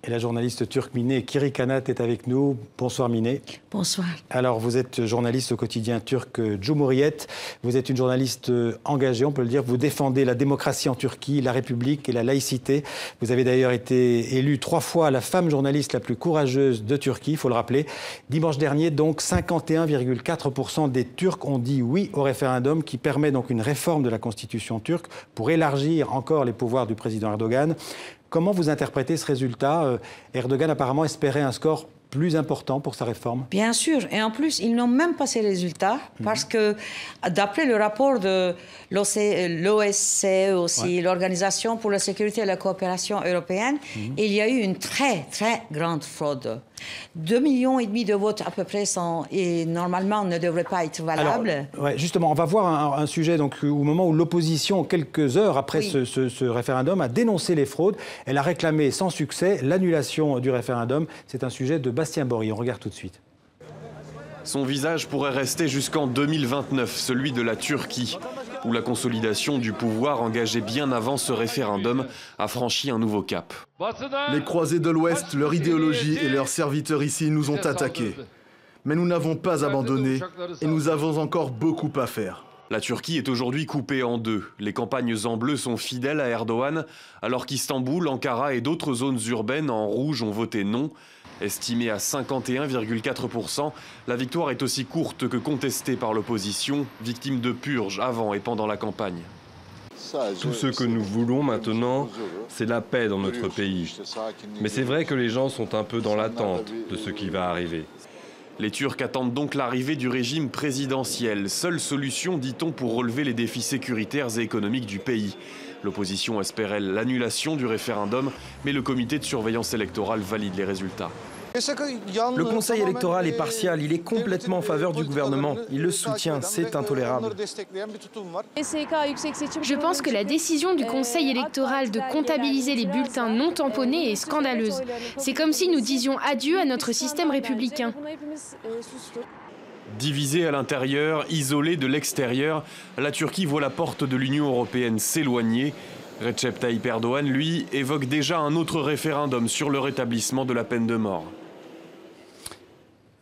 Et la journaliste turque Mine Kirikanat est avec nous. Bonsoir Mine. Bonsoir. Alors vous êtes journaliste au quotidien turc Cumhuriyet. Vous êtes une journaliste engagée, on peut le dire. Vous défendez la démocratie en Turquie, la République et la laïcité. Vous avez d'ailleurs été élue 3 fois la femme journaliste la plus courageuse de Turquie, il faut le rappeler. Dimanche dernier, donc, 51,4% des Turcs ont dit oui au référendum qui permet donc une réforme de la constitution turque pour élargir encore les pouvoirs du président Erdogan. Comment vous interprétez ce résultat? Erdogan apparemment espérait un score plus important pour sa réforme. Bien sûr, et en plus, ils n'ont même pas ces résultats parce que, d'après le rapport de l'OSCE aussi, l'Organisation pour la sécurité et la coopération européenne, il y a eu une très, très grande fraude. 2,5 millions de votes à peu près et normalement ne devraient pas être valables. Alors, ouais, justement, on va voir un sujet donc, au moment où l'opposition, quelques heures après ce référendum, a dénoncé les fraudes. Elle a réclamé sans succès l'annulation du référendum. C'est un sujet de Bastien Bory. On regarde tout de suite. Son visage pourrait rester jusqu'en 2029, celui de la Turquie, où la consolidation du pouvoir engagée bien avant ce référendum a franchi un nouveau cap. Les croisés de l'Ouest, leur idéologie et leurs serviteurs ici nous ont attaqués. Mais nous n'avons pas abandonné et nous avons encore beaucoup à faire. La Turquie est aujourd'hui coupée en deux. Les campagnes en bleu sont fidèles à Erdogan, alors qu'Istanbul, Ankara et d'autres zones urbaines en rouge ont voté non. Estimée à 51,4%, la victoire est aussi courte que contestée par l'opposition, victime de purges avant et pendant la campagne. Tout ce que nous voulons maintenant, c'est la paix dans notre pays. Mais c'est vrai que les gens sont un peu dans l'attente de ce qui va arriver. Les Turcs attendent donc l'arrivée du régime présidentiel, seule solution, dit-on, pour relever les défis sécuritaires et économiques du pays. L'opposition espérait l'annulation du référendum, mais le comité de surveillance électorale valide les résultats. Le Conseil électoral est partial, il est complètement en faveur du gouvernement. Il le soutient, c'est intolérable. Je pense que la décision du Conseil électoral de comptabiliser les bulletins non tamponnés est scandaleuse. C'est comme si nous disions adieu à notre système républicain. Divisée à l'intérieur, isolée de l'extérieur, la Turquie voit la porte de l'Union européenne s'éloigner. Recep Tayyip Erdogan, lui, évoque déjà un autre référendum sur le rétablissement de la peine de mort.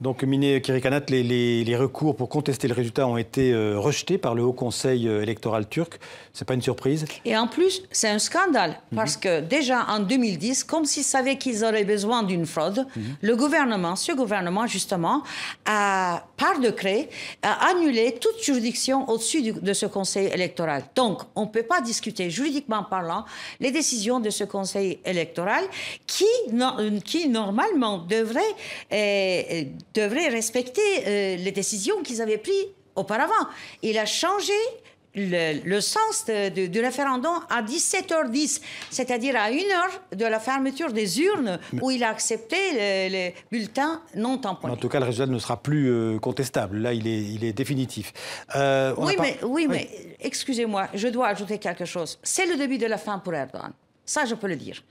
Donc, Mine Kirikanat, les recours pour contester le résultat ont été rejetés par le Haut Conseil électoral turc. Ce n'est pas une surprise. Et en plus, c'est un scandale parce que déjà en 2010, comme s'ils savaient qu'ils auraient besoin d'une fraude, ce gouvernement justement, par décret, a annulé toute juridiction au-dessus de ce Conseil électoral. Donc, on ne peut pas discuter juridiquement parlant les décisions de ce Conseil électoral qui normalement devrait respecter les décisions qu'ils avaient prises auparavant. Il a changé le sens du référendum à 17h10, c'est-à-dire à 1 heure de la fermeture des urnes où il a accepté les bulletins non tamponnés. En tout cas, le résultat ne sera plus contestable. Là, il est définitif. Mais excusez-moi, je dois ajouter quelque chose. C'est le début de la fin pour Erdogan. Ça, je peux le dire.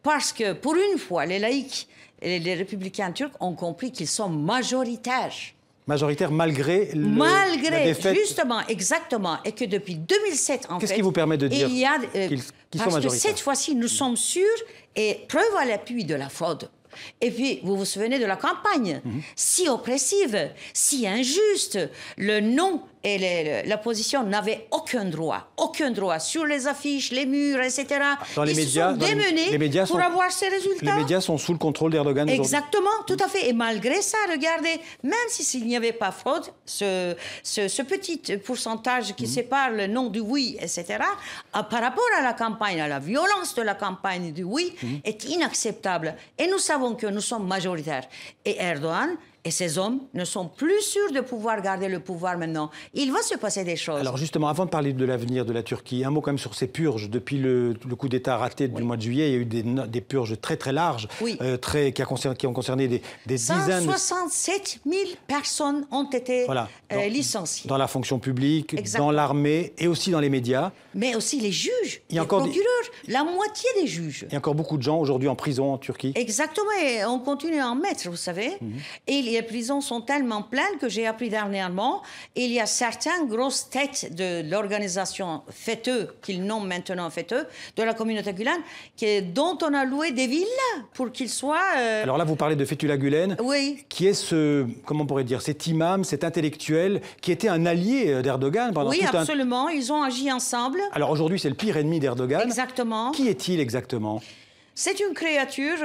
Parce que, pour une fois, les laïcs et les républicains turcs ont compris qu'ils sont majoritaires. Majoritaire malgré la défaite. Justement, exactement. Et que depuis 2007, en fait... Qu'est-ce qui vous permet de dire qu'ils sont majoritaires? Parce que cette fois-ci, nous sommes sûrs, et preuve à l'appui de la fraude. Et puis, vous vous souvenez de la campagne, si oppressive, si injuste, le non et la position n'avaient aucun droit sur les affiches, les murs, etc. Dans les médias, se sont démenés pour avoir ces résultats. Les médias sont sous le contrôle d'Erdogan aujourd'hui. Exactement, tout à fait. Et malgré ça, regardez, même s'il n'y avait pas fraude, ce petit pourcentage qui sépare le non du oui, etc., par rapport à la campagne, à la violence de la campagne du oui, est inacceptable. Et nous savons que nous sommes majoritaires. Et Erdogan et ces hommes ne sont plus sûrs de pouvoir garder le pouvoir maintenant. Il va se passer des choses. Alors justement, avant de parler de l'avenir de la Turquie, un mot quand même sur ces purges. Depuis le coup d'État raté du mois de juillet, il y a eu des purges très très larges, qui ont concerné des dizaines... 167 000 personnes ont été licenciées. Dans la fonction publique, dans l'armée et aussi dans les médias. Mais aussi les juges, les procureurs, la moitié des juges. Il y a encore beaucoup de gens aujourd'hui en prison en Turquie. Exactement, et on continue à en mettre, vous savez. Et il les prisons sont tellement pleines que j'ai appris dernièrement, il y a certaines grosses têtes de l'organisation FETÖ, qu'ils nomment maintenant FETÖ, de la communauté Gülen, dont on a loué des villes pour qu'ils soient... Alors là, vous parlez de Fethullah Gülen, oui. qui est comment on pourrait dire, cet imam, cet intellectuel, qui était un allié d'Erdogan pendant oui, absolument, ils ont agi ensemble. Alors aujourd'hui, c'est le pire ennemi d'Erdogan. Exactement. Qui est-il exactement ? C'est une créature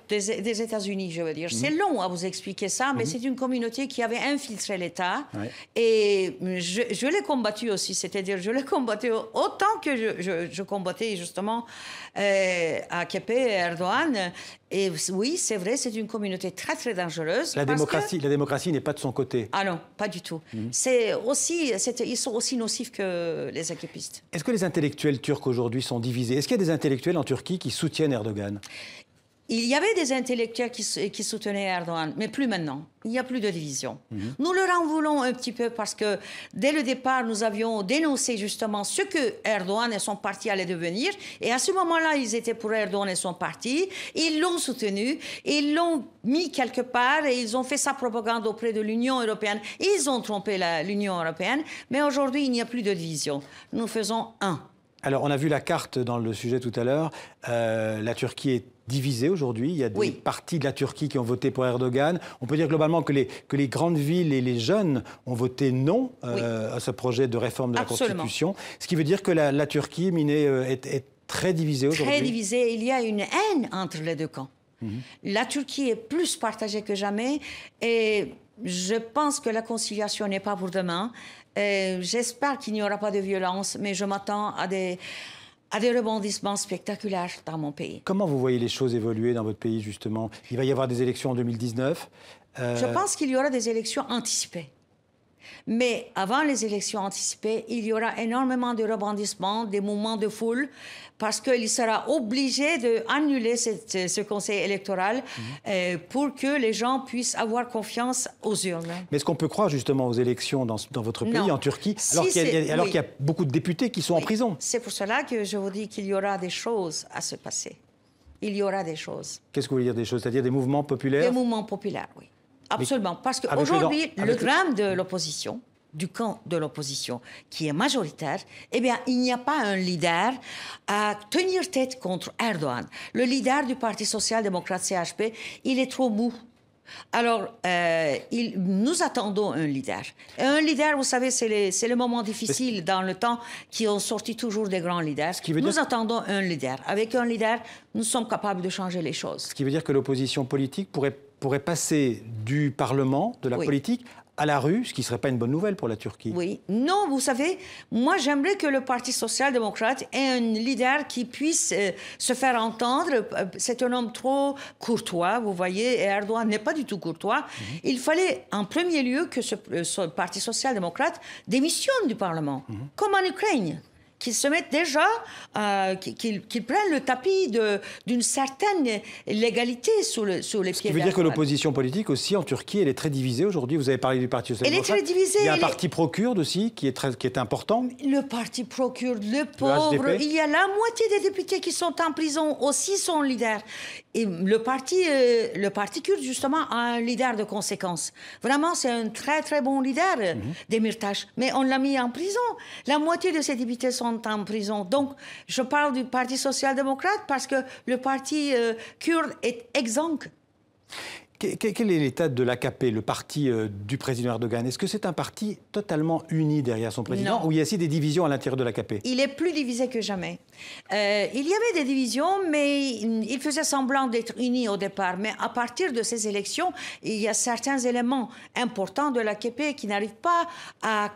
des États-Unis, je veux dire. C'est long à vous expliquer ça, mais c'est une communauté qui avait infiltré l'État. Ouais. Et je l'ai combattu aussi, c'est-à-dire je l'ai combattu autant que je combattais justement AKP et Erdogan. Et oui, c'est vrai, c'est une communauté très, très dangereuse. La démocratie n'est pas de son côté. Ah non, pas du tout. Ils sont aussi nocifs que les AKPistes. Est-ce que les intellectuels turcs aujourd'hui sont divisés ? Est-ce qu'il y a des intellectuels en Turquie qui soutiennent Erdogan ? Il y avait des intellectuels qui soutenaient Erdogan, mais plus maintenant. Il n'y a plus de division. Nous leur en voulons un petit peu parce que dès le départ, nous avions dénoncé justement ce que Erdogan et son parti allaient devenir. Et à ce moment-là, ils étaient pour Erdogan et son parti. Ils l'ont soutenu, ils l'ont mis quelque part et ils ont fait sa propagande auprès de l'Union européenne. Ils ont trompé l'Union européenne. Mais aujourd'hui, il n'y a plus de division. Nous faisons un. Alors, on a vu la carte dans le sujet tout à l'heure. La Turquie est divisée aujourd'hui. Il y a des parties de la Turquie qui ont voté pour Erdogan. On peut dire globalement que les grandes villes et les jeunes ont voté non à ce projet de réforme de la Constitution. Ce qui veut dire que la Turquie, Mine, est très divisée aujourd'hui. Très divisée. Il y a une haine entre les deux camps. La Turquie est plus partagée que jamais. Et je pense que la conciliation n'est pas pour demain. J'espère qu'il n'y aura pas de violence, mais je m'attends à des rebondissements spectaculaires dans mon pays. Comment vous voyez les choses évoluer dans votre pays, justement ? Il va y avoir des élections en 2019. Je pense qu'il y aura des élections anticipées. Mais avant les élections anticipées, il y aura énormément de rebondissements, des mouvements de foule, parce qu'il sera obligé d'annuler ce conseil électoral pour que les gens puissent avoir confiance aux urnes. Mais est-ce qu'on peut croire justement aux élections dans votre pays, en Turquie, alors qu'il y a beaucoup de députés qui sont en prison ? C'est pour cela que je vous dis qu'il y aura des choses à se passer. Il y aura des choses. Qu'est-ce que vous voulez dire des choses ? C'est-à-dire des mouvements populaires ? Des mouvements populaires, oui. Absolument. Parce qu'aujourd'hui, le drame de l'opposition, du camp de l'opposition, qui est majoritaire, eh bien, il n'y a pas un leader à tenir tête contre Erdogan. Le leader du Parti social-démocrate CHP, il est trop mou. Alors, nous attendons un leader. Et un leader, vous savez, c'est le moment difficile dans le temps qui ont sorti toujours des grands leaders. Nous attendons un leader. Avec un leader, nous sommes capables de changer les choses. Ce qui veut dire que l'opposition politique pourrait passer du Parlement, de la politique, à la rue, ce qui ne serait pas une bonne nouvelle pour la Turquie. Oui. Non, vous savez, moi, j'aimerais que le Parti social-démocrate ait un leader qui puisse se faire entendre. C'est un homme trop courtois, vous voyez, et Erdogan n'est pas du tout courtois. Il fallait, en premier lieu, que ce Parti social-démocrate démissionne du Parlement, comme en Ukraine. Qu'ils se mettent déjà, qu'ils prennent le tapis d'une certaine légalité sous les pieds. Ce qui veut dire que l'opposition politique aussi en Turquie, elle est très divisée aujourd'hui. Vous avez parlé du Parti social-démocrate. Elle est très divisée. Il y a un parti pro-kurde aussi qui est important. Le parti pro-kurde, le pauvre. Il y a la moitié des députés qui sont en prison, aussi son leader. Et le parti kurde, justement, a un leader de conséquence. Vraiment, c'est un très, très bon leader, Demirtas. Mais on l'a mis en prison. La moitié de ces députés sont en prison. Donc, je parle du Parti social-démocrate parce que le parti kurde est exempt. Quel est l'état de l'AKP, le parti du président Erdogan ? Est-ce que c'est un parti totalement uni derrière son président, ou il y a aussi des divisions à l'intérieur de l'AKP ? Il est plus divisé que jamais. Il y avait des divisions, mais il faisait semblant d'être uni au départ. Mais à partir de ces élections, il y a certains éléments importants de l'AKP qui n'arrivent pas à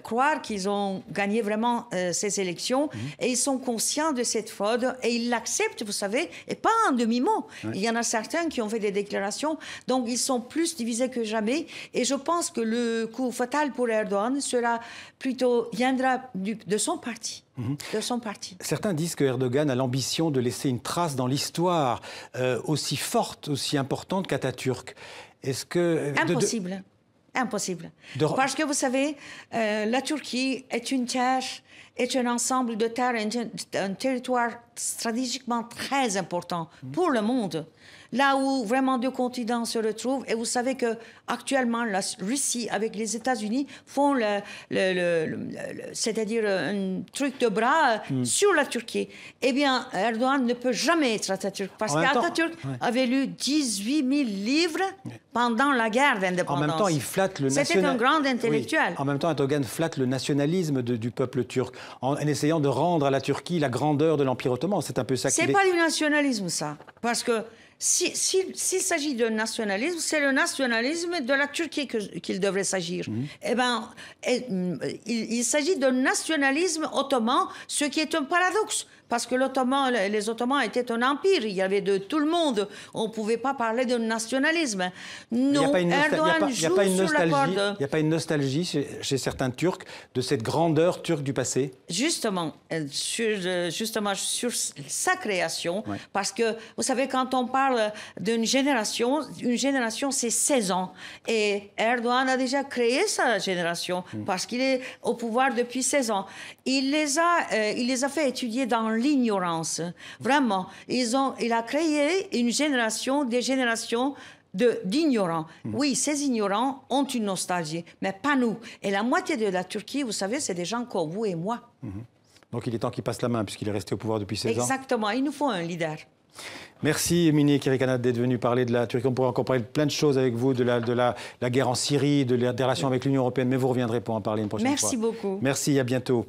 croire qu'ils ont gagné vraiment ces élections. Et ils sont conscients de cette fraude et ils l'acceptent, vous savez, et pas en demi-mot. Il y en a certains qui ont fait des déclarations. Donc, ils sont plus divisés que jamais. Et je pense que le coup fatal pour Erdogan viendra de son parti. De son parti. Certains disent que Erdogan a l'ambition de laisser une trace dans l'histoire aussi forte, aussi importante qu'Atatürk. Est-ce que... Impossible. Impossible. Parce que vous savez, la Turquie est une terre, est un ensemble de terres, un territoire stratégiquement très important pour le monde. Là où vraiment deux continents se retrouvent. Et vous savez qu'actuellement, la Russie avec les États-Unis font c'est-à-dire un truc de bras sur la Turquie. Eh bien, Erdogan ne peut jamais être Atatürk parce qu'Atatürk avait lu 18 000 livres pendant la guerre d'indépendance. En même temps, il flatte le C'était un grand intellectuel. Oui. En même temps, Erdogan flatte le nationalisme du peuple turc en essayant de rendre à la Turquie la grandeur de l'Empire ottoman. C'est un peu ça qu'il est... C'est pas du nationalisme, ça. Parce que s'il s'agit de nationalisme, c'est le nationalisme de la Turquie qu'il devrait s'agir. Eh ben, il s'agit de nationalisme ottoman, ce qui est un paradoxe. Parce que les Ottomans étaient un empire, il y avait de tout le monde. On ne pouvait pas parler de nationalisme. Non, Erdogan joue sur la corde. Il n'y a pas une nostalgie chez certains Turcs de cette grandeur turque du passé? Justement, sur sa création, parce que, vous savez, quand on parle d'une génération, une génération, c'est 16 ans. Et Erdogan a déjà créé sa génération, parce qu'il est au pouvoir depuis 16 ans. Il les a fait étudier dans l'ignorance. Vraiment. Il a créé des générations d'ignorants. Oui, ces ignorants ont une nostalgie, mais pas nous. Et la moitié de la Turquie, vous savez, c'est des gens comme vous et moi. Donc il est temps qu'il passe la main, puisqu'il est resté au pouvoir depuis 16 ans. Exactement. Il nous faut un leader. Merci Mini Kirikanat d'être venu parler de la Turquie. On pourrait encore parler de plein de choses avec vous, de la guerre en Syrie, des relations avec l'Union européenne, mais vous reviendrez pour en parler une prochaine fois. Merci beaucoup. Merci, à bientôt.